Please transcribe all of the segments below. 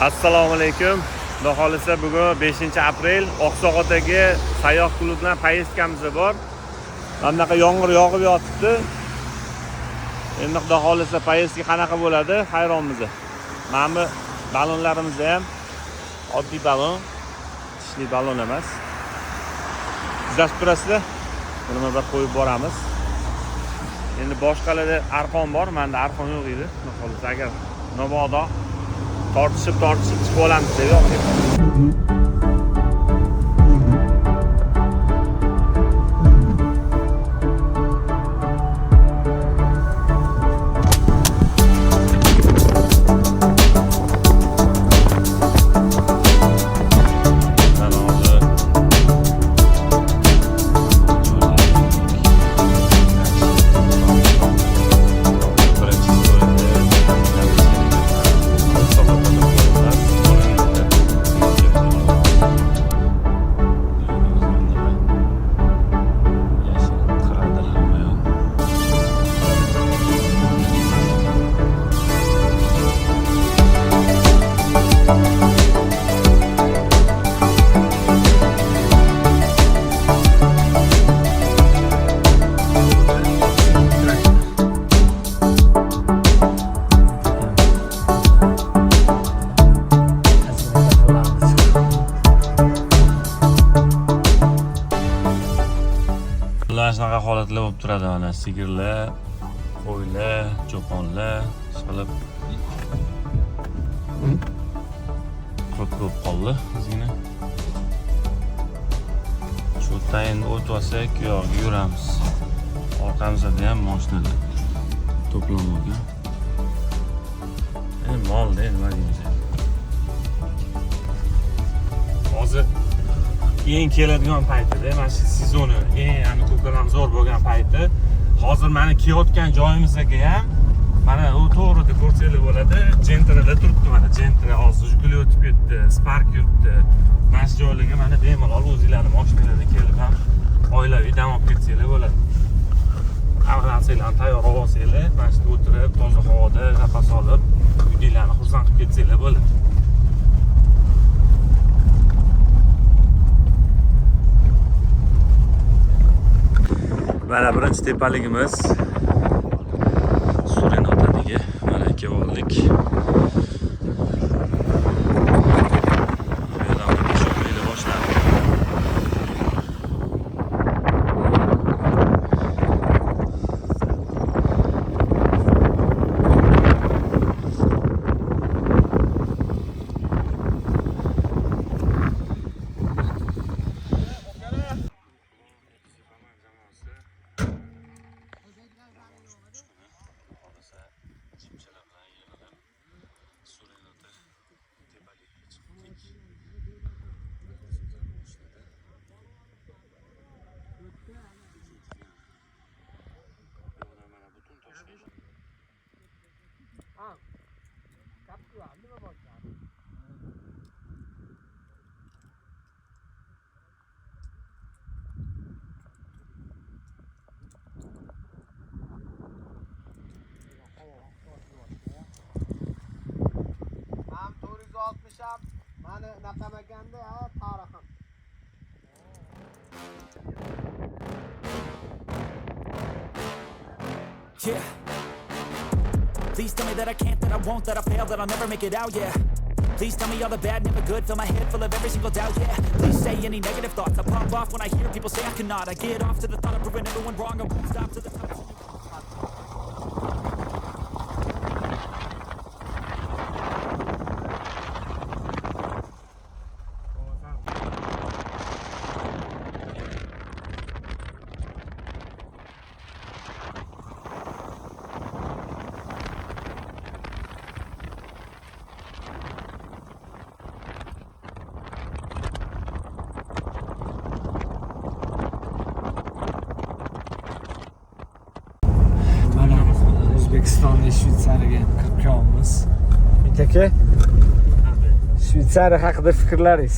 Assalomu alaykum. Xudo xolisa bugun 5-aprel Oqsoqotdagi sayyoh klub bilan poyezdkamiz bor. Mana bunaqa yomg'ir yog'ib yotibdi. Endi xudo xolisa poyezdka qanaqa bo'ladi, hayronmiz. Mana bu balonlarimiz ham oddiy balon, tishli balon emas. Kuzatib turasizlar. Buni bir qo'yib boramiz. Endi boshqalarda arqon bor, menda arqon yo'q edi. Xudo xolisa agar mabodo tortishib chiqib olamiz deb yo'q. Shunaqa holatlar bo'lib turadi, mana sigirlar, qo'ylar, cho'ponlar qilib ko'p qoldi bizgina. Shu tayinni o'tib olsak, yo'q, yuramiz. Orqamizda ham mashinalar to'planib olgan. Molda nima deymiz? Hozir eng keladigan payti, mana shu sezoni eng ko'karam zo'r bo'lgan payti. Hozir mana kelayotgan joyimizga ham mana u to'g'rida ko'rsanglar bo'ladi. Gentralar turibdi, mana Gentra hozir Jiguli o'tib ketdi, Spark yuribdi. Mana shu joylarga mana bemalol o'zinglarning mashinalarda kelib ham oilaviy dam olib ketsanglar bo'ladi. Hamma narsalarni tayyor olib olsanglar, mana shu o'tirib, toza havoda nafas olib, uyinglarni xursand qilib ketsanglar bo'ladi. Mana birinchi tepaligimiz Surenotadagi mana kevoldik. Mana naqamaganda tarixim. Yeah. Please tell me that I can't, that I won't, that I fail, that I'll never make it out, yeah. Please tell me all the bad, never good, fill my head full of every single doubt, yeah. Please say any negative thoughts, I pop off when I hear people say I cannot. I get off to the thought of proving everyone wrong, I won't stop to the top. O'zbekistonda Shvetsariyaga kirib kelamiz. Aka, Shvetsariya haqida fikrlaringiz?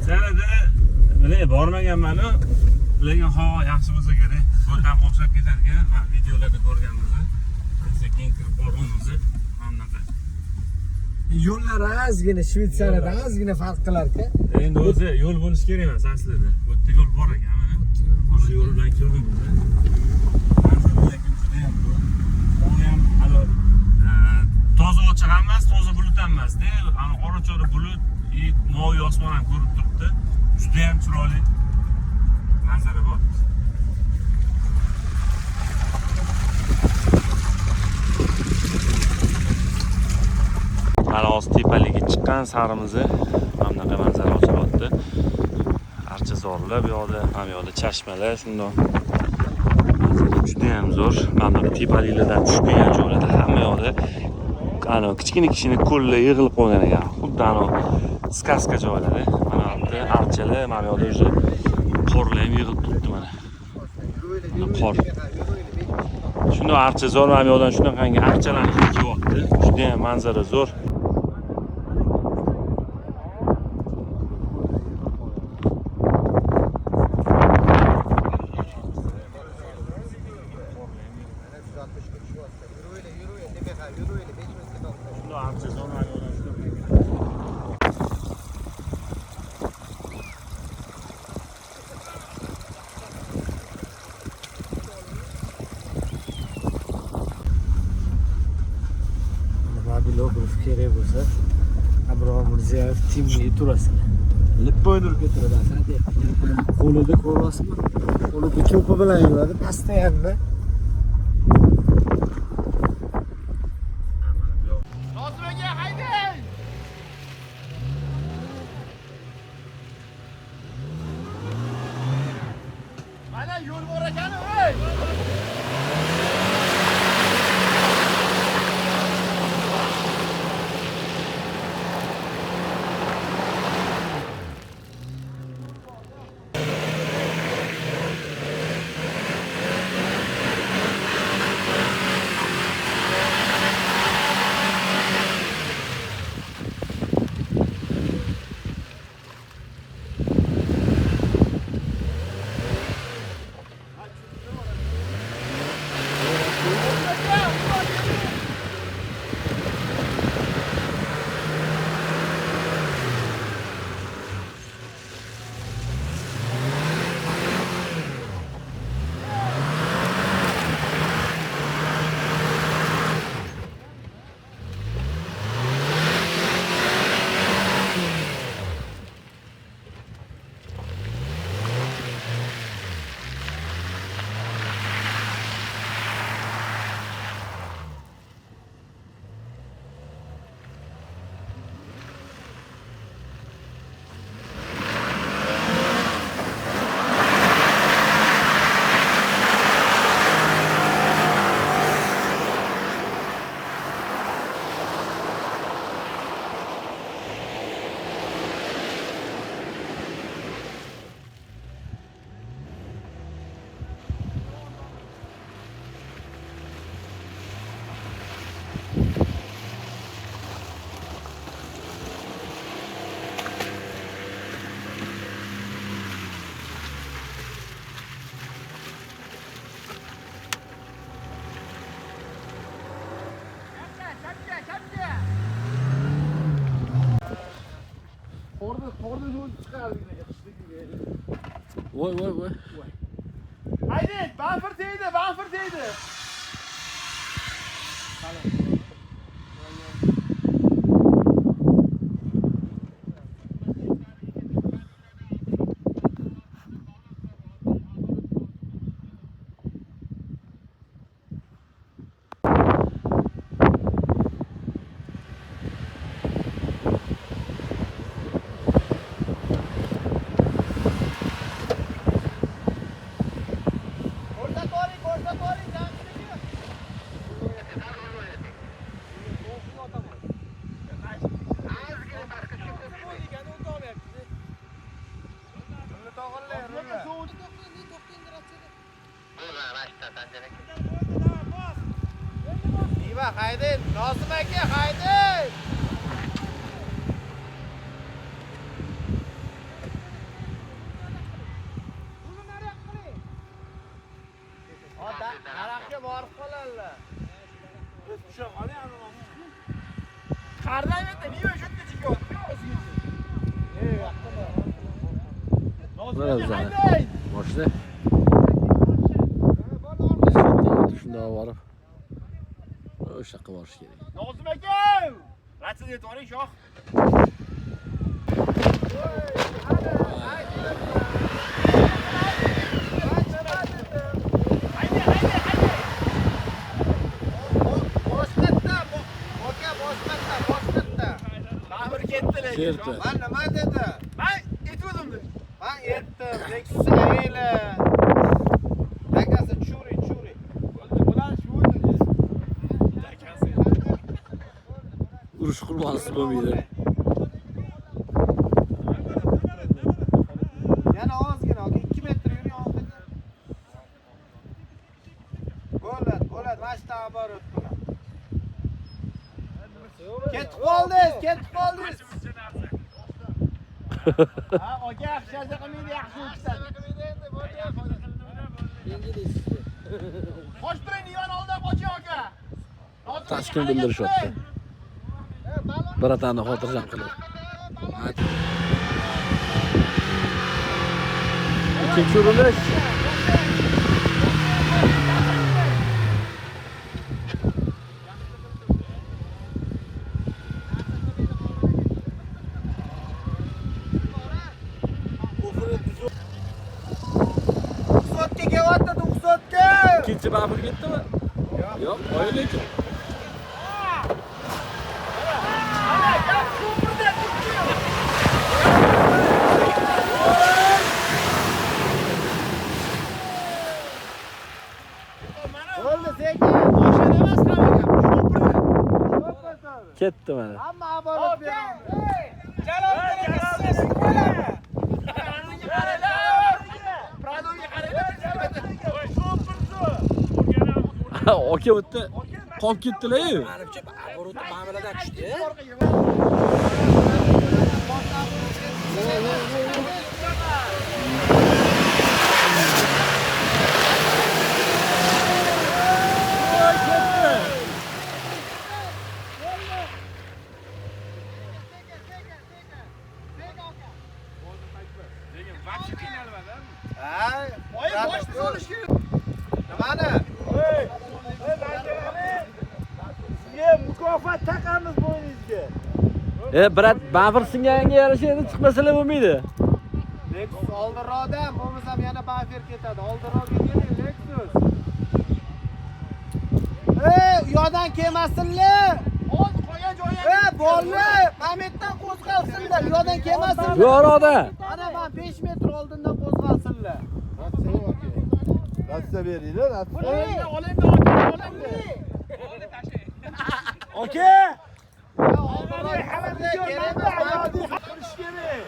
Shvetsariyada bormaganman, lekin yaxshi bo'lsa kerak. Bundan o'xshab ketadigan videolarda ko'rganmiz. Sekin kirib borganmiz. Mana bunaqa Yo'llar ozgina Shvetsariyadan ozgina farq qilar-ku. Endi o'zi yo'l bo'lishi kerak emas aslida. Bu yerda yo'l bor ekan, mana. O'sha yo'l bilan kelyapmiz. Manzara lekin juda ham zo'r. U ham hali toza ochiq ham emas, toza bulut ham emas-da. Ana qora-chora bulut, moviy osmon ham ko'rib turibdi. Juda ham chiroyli manzara bor. Mana hozir tepaliga chiqqan sarimizni mana bunaqa manzara ochyapti. Archazorlar bu yoqda, ham yoqda chashmalar, shundoq. Manzara juda ham zo'r. Mana bu tepaliklardan tushib kelgan joylarda hamma yoqda ana kichkina ko'llar yig'ilib qolgan ekan. Xuddi ana skaska joylari. Mana bu yerda archalar, mana bu yoqda o'sha qorlar ham yig'ilib turibdi mana. Mana qor. Shundoq archazor mana bu yoqdan shunaqangi archalarni kelyapti. Juda ham manzara zo'r. Vlogov kerak bo'lsa, Abrohim Mirziyoyev timni turasini. Lippa o'ynab ketiradi asadi. Qo'lida ko'ryapsizmi? Qo'lida cho'pi bilan yuradi, pastda hamda. Nosimaga haydang! Mana yo'l bor ekan, ey! Voy. Haydang, bamper tegdi. Iva, haydang, Nosim aka, haydang. Daraxtga borib qolarlar. Qarang Mana bizlar. Boshda. Shunda borib. O'sha yoqqa borish kerak. Nozim aka! Ratsil etib oling, shoh. Sherti. Man nima dedi? Men aytdim. Men aytdim, Lexus'ni ayla. Takasi churi. Bular shu o'zi. Takasi. Urush qurbonisi bo'lmaydi. Yana ozgina, 2 metr yuring oldinga. Bo'ladi. Mashta borib turadi. Ketib qoldingiz. Ha, aka yaxshi qilmaydi, yaxshi o'tadi. Qo'sh turing, divan oldidan qo'ching aka. Taskin bildirishyapti. Biratani xotirjam qilib. Tekshirilish. Ikkinchi babur ketdimi? Yo'q, oylik. Bo'ldi, sekin. Mashina emas qanaqa. Ketdi mana. Hamma aborib beraman. Jalol Aka o'tdi. Qolib ketdilar-yu. Manimcha оборотni ma'maladan tushdi. Mukofot taqamiz bo'yningizga. Brat, bafir singanga yarasha endi chiqmasalar bo'lmaydi. Lexus oldinroqda, bo'lmasam yana bafir ketadi. Oldinroqga keling, Lexus. U yoqdan kelmasinlar. Hozir qo'ygan joyingizga. Bo'ldi. Mametdan qo'zg'alsinlar. U yoqdan kelmasinlar. Yo'roqda. Mana men 5 metr oldindan qo'zg'alsinlar. Ratsa beringlar, ratsa. Oling. Aka! Oldinroq hamma kerak. Qilish kerak.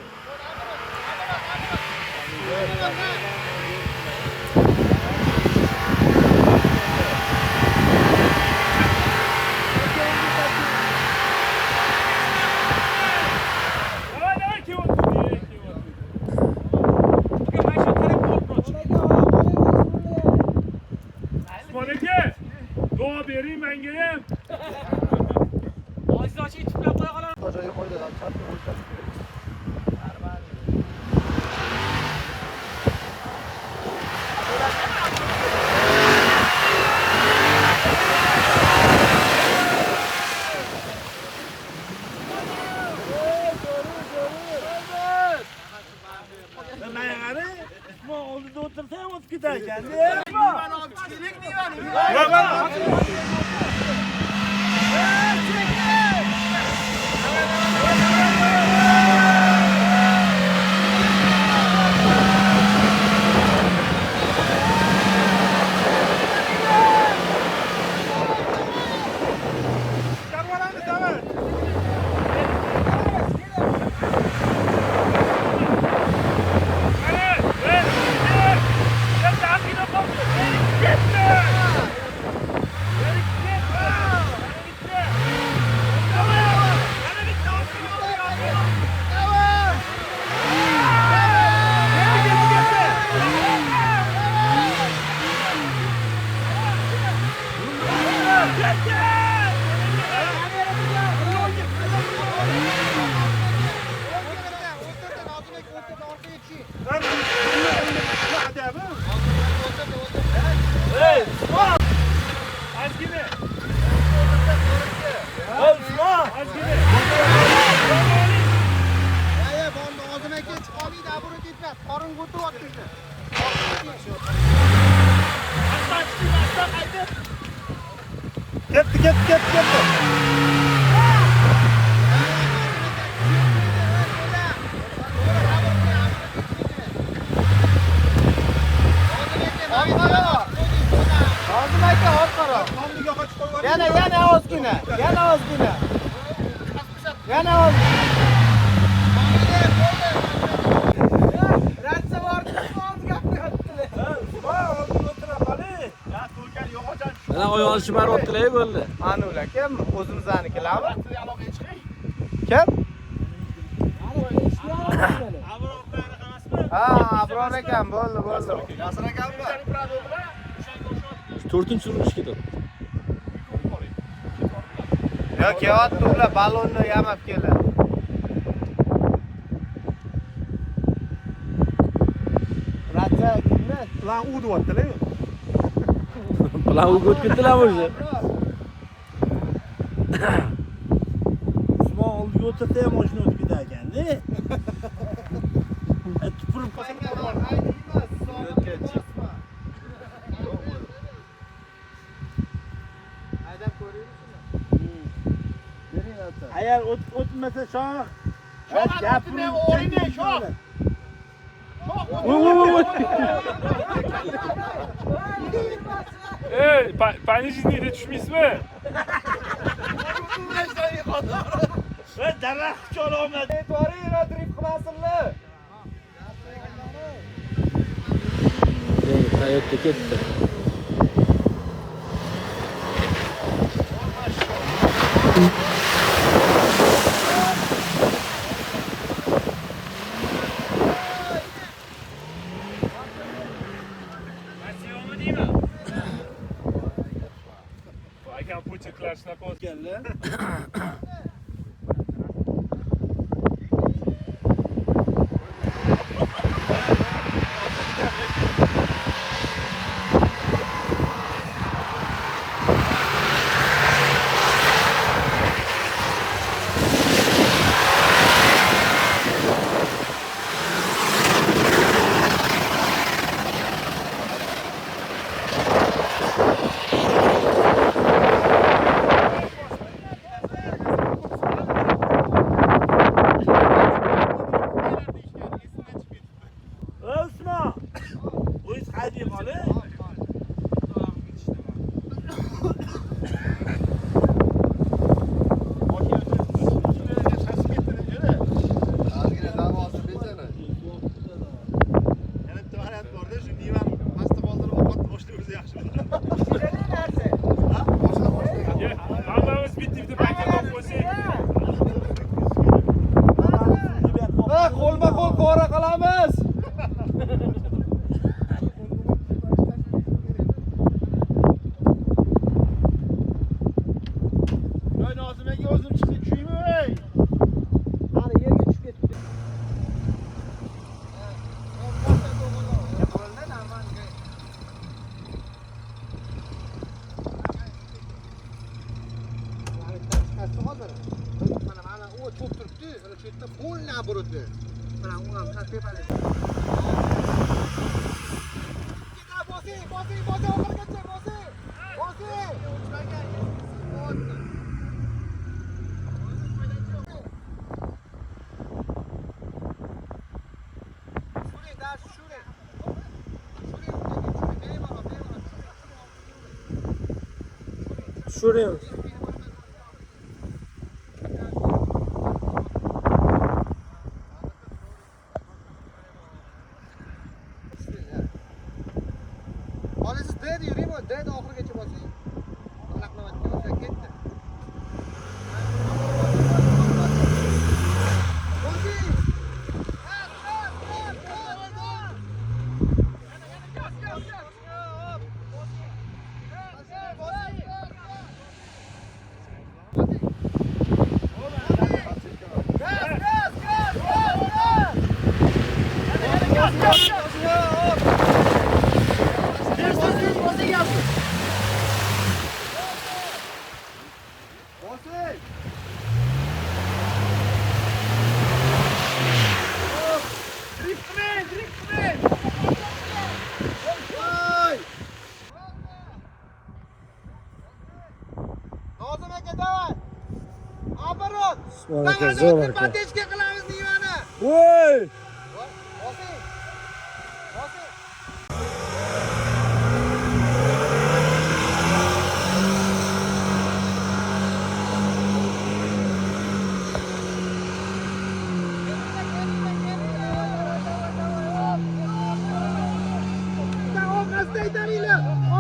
Duo bering menga ham. Oldida o'tirsang o'tib ketar ekan-da. Divan olib chiqaylik, divan. oyog'ini shimaryaptilar bo'ldi. Ana ular kim? O'zimiznikilarmi? Kim? Ha, Abror ekan, bo'ldi. Yasir ekanmi? 4-urinish ketadi. Yo'q, kelyapti ular ballonni yamab keladi. Racha kimni? Lan u deyaptilar. Bilan o'g'it ketdilarmi o'zi? Usmon oldiga o'tirsa ham mashina o'tib ketar ekanda. Tupurib agar o'tmasa shoh. Gapini o'yna shoh. Ey, пониженныйga tushmaysizmi? Va daraxt chololmadi. E'tiboringlar drift qilmasinlar. Toyota ketdi. Akam pocheklar shunaqa o'tganlar. Osmon. O'z qaydi qoli? Hammamiz bitta paket olib qo'ysak. Ha, qo'lma-qo'l pora qilamiz. Voy Nozimaga o'zim chiqib tushaymi ey? Ana yerga tushib ketdi. Mana u cho'p turibdi, ana shu yerda polni abrutdi. Mana u ham tepalik. Bosi, oxirigacha bosi. Tushiramiz. Olasiz dedi yuraymi? Dedi oxirigacha bosing. Aniqlamayapti, o'tsa ketdi. Bosing. Nozim aka davay. Оборот. Usmon aka zo'r aka. Patechka qilamiz divani. Voy! Bosing.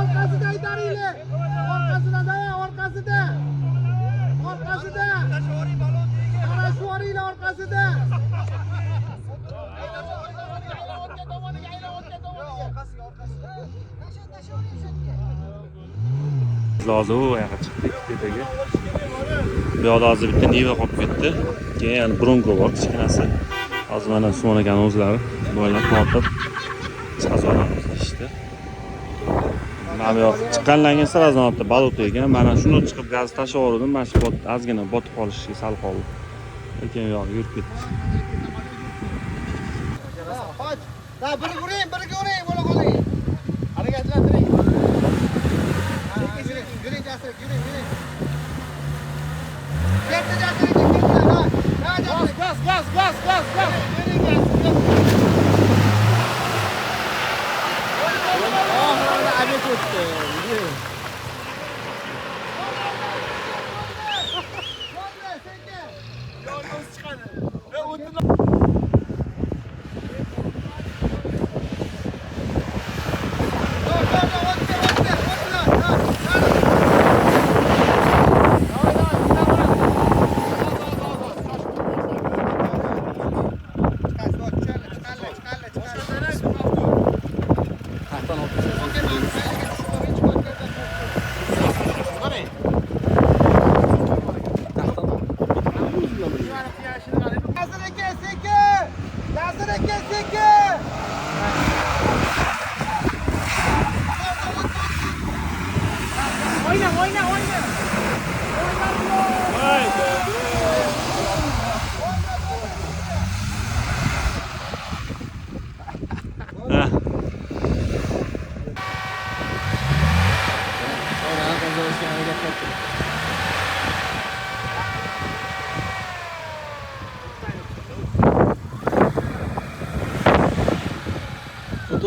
Orqasida aytaringlar. orqasida. Hozir u yoqqa chiqdik tepaga. Bu yoqda hozir bitta Niva qolib ketdi. Keyin Bronco bor, kichkinasi. Hozir mana Usmon akaning o'zlari bo'ylab tortib chiqazolamiz ishda. Mana bu yoq chiqqandan keyin sразу olibdi balot ekan. Mana shuni chiqib gaz tashlab yubordim. Mana shu ozgina botib qolishiga sal qoldi. Lekin yo'q, yurib ketdi. Qoch. Da birga uring, bo'la qoling. Harakatlantiring. Yuring, jasirik, yuring. Ketdi jasirik, Gaz. Yuring, jasirik. Oxirida abet o'tdi.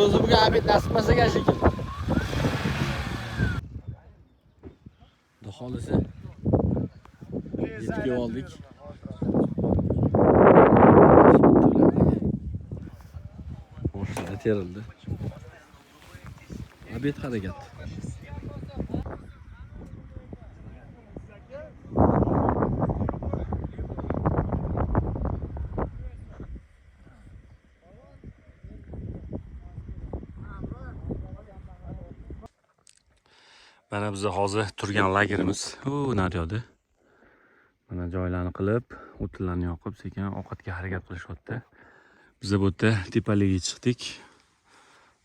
O'zi bugun abet nasib qilsa shekil. Xudo xolisa. Yetib oldik. Boshqa terildi. Abet harakat. Mana biz hozir turgan lagerimiz. Naryoqda. Mana joylarni qilib, o'tlarni yoqib, sekin ovqatga harakat qilishyapti. Biz bu yerda tepaligiga chiqdik.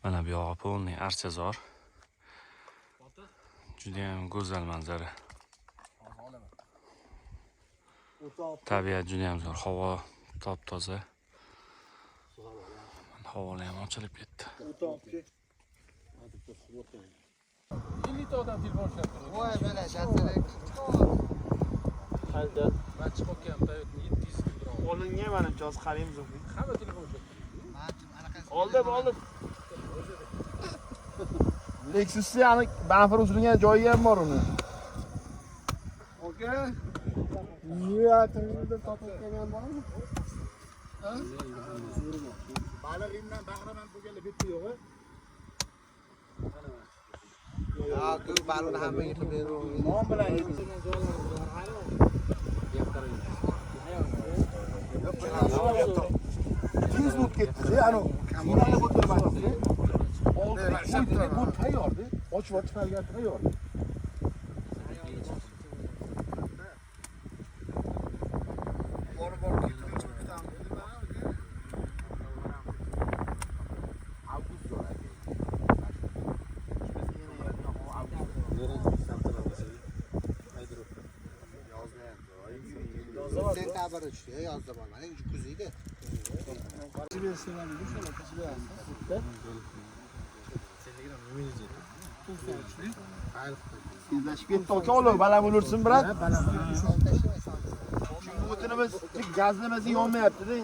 Mana bu yoq polniy archazor. Juda ham go'zal manzara. Tabiat juda ham zo'r, havo top-toza. Havolar ham ochilib ketdi. Voy mana jasirik. Qayda? Men chiqib kelganimda 700 kg. Olingan mana joz qaraymiz. Hamma telefon shu. Oldim. Lexus'ni yani bamper uzilgan joyi ham bor uni. Oka. Yuyatingizda topib kelgan bormi? Ha? Balig'imdan bahraman bo'lganda bitta yo'q. Ya, ku balon hamma yetib beraveradi. Non bilan Tez bo'lib ketdi. Ano, kamerani ko'tarmayapti. Bu tayyordi. Ochib chiqargan tayyor. Bor keltirib chiqamiz. Sentabr uchdi, yozda bo'lmadi, kuzida. Sizlashib ketdi aka olov, balam o'lursin brat. Chunki o'tinimiz gazlamasi yonmayapti-da.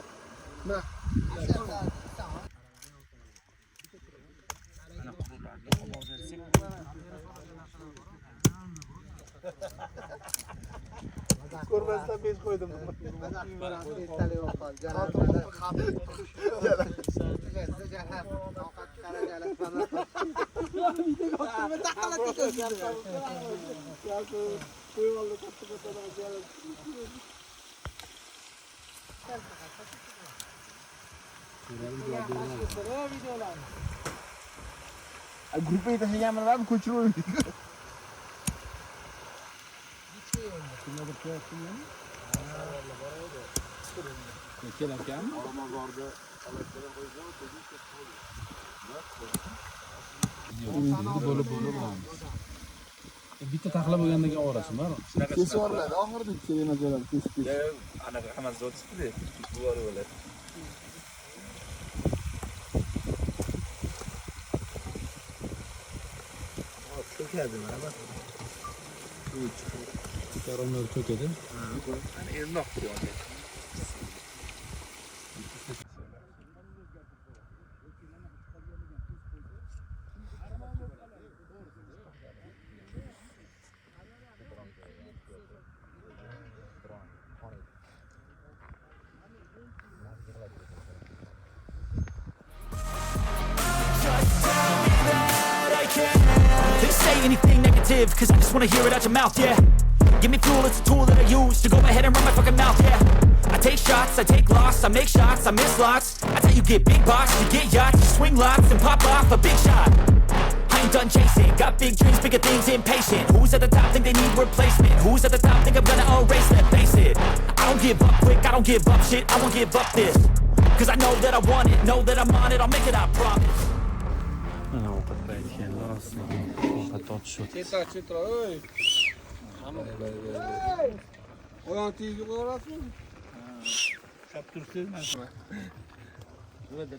Ko'rmasdan bez qo'ydim. Gruppaga tashlaganman, ko'chirib bitta taxla bo'lgandan keyin orasi bor. kesib yuboriladi. Oxirida kelgan joylar kesib. Anaqa hammasi zot chiqdi. Bu bo'ladi. Cho'kadi mana. Karonlar cho'kadi. Ernoq yo'q. They say anything negative, cause I just wanna hear it out your mouth, yeah. Give me fuel, it's a tool that I use to go ahead and run my fucking mouth, yeah. I take shots, I take loss, I make shots, I miss lots. That's how you get big box, you get yachts, you swing lots and pop off a big shot. I ain't done chasing, got big dreams, bigger things, impatient. Who's at the top think they need replacement? Who's at the top think I'm gonna erase, let's face it. I don't give up quick, I don't give up shit, I won't give up this. Cause I know that I want it, know that I'm on it, I'll make it, I promise. Chetra, oy. Oyoq tegib qo'yasizmi? Chap turibsiz.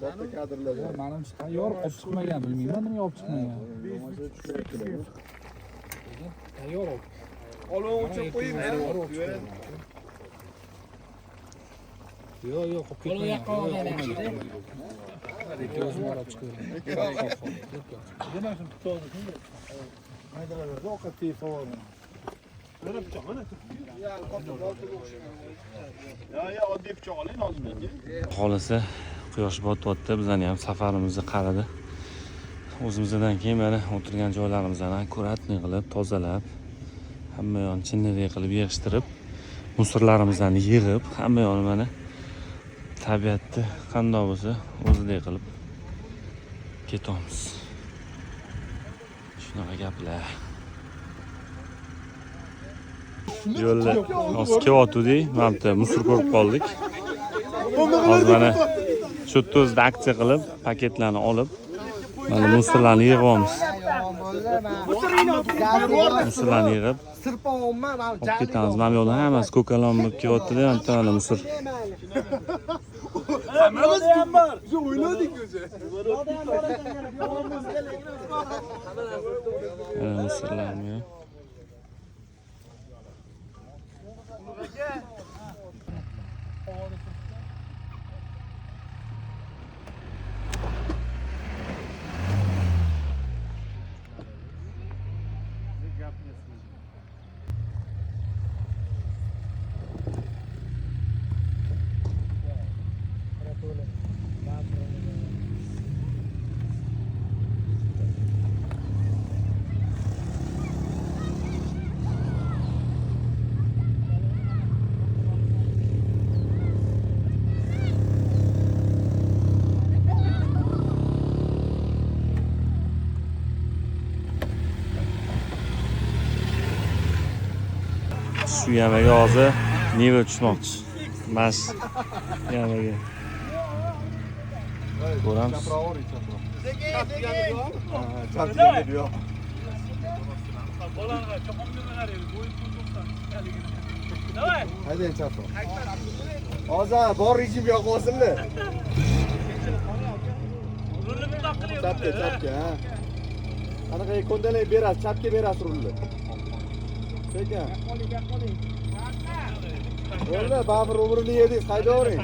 Katta kadrlar. Menimcha tayyor olib chiqmagan, bilmayman nima olib chiqmagan. Tayyor olib. Olib o'chib qo'ying. Yo'q, qo'yib qo'ygan. O'zim olib chiqaman. Demak, Maydalarda ovqat teyib oldim. Mana pichoq, mana. Ya, oddiy pichoq oling, hozir. Xohlasa quyosh botyapti, bizlarni ham safarimizni qaradi. O'zimizdan keyin mana o'tirgan joylarimizni akkuratni qilib, tozalab, hamma yoqni chinnidek qilib yig'ishtirib, musorlarimizni yig'ib, hamma yoqni mana tabiatni qanday bo'lsa, o'zidek qilib ketamiz. Shunaqa gaplar. Yo'lda hozir kelyotdik, mana bitta musor ko'rib qoldik. Hozir mana shu tuzda aksiya qilib, paketlarni olib, mana musorlarni yig'amiz. Musorlarni yig'ib, olib ketamiz. Mana bu yo'lda hammasi ko'kalon bo'lib kelyapti-da, mana musor. Hammasi ham bor. Shu o'ynadik o'zi. Musorlarni shu yamaga hozir neva tushmoqchi. Mas yamaga. Ko'ramiz. Haydi chapro. Hozir bor rejim yo'q o'zinlar. Chapga, ha. Qanaqa kondalay berasiz, chapga berasiz rulni. Cheka. O'rna babir umrini yedingiz, haydavering.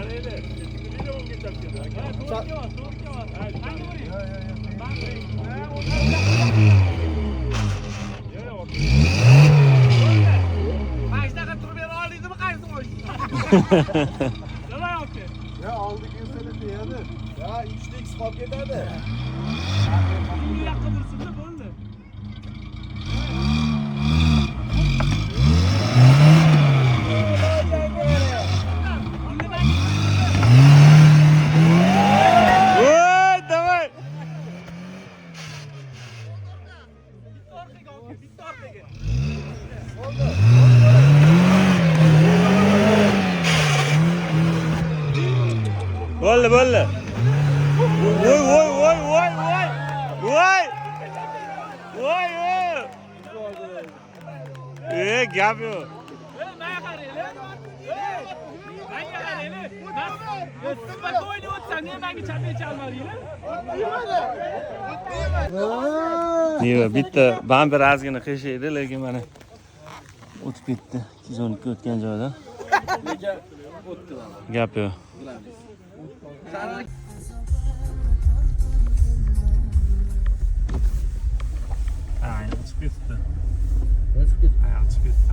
Majdaqa turib bera oldingmi, qaysi qo'sh? Nima yo'qki? Ya oldiga seni deyadi. Ya 3x qolib ketadi. Bu yoqqa bursinda bo'ldi. Bo'ldi. Voy. Gap yo'q. Niye bitta bamper ozgina qiyshaydi, lekin mana o'tib ketdi. 212 o'tgan joyda. Gap yo'q. Ayni chiqib ketdi. Chiqib ketdi.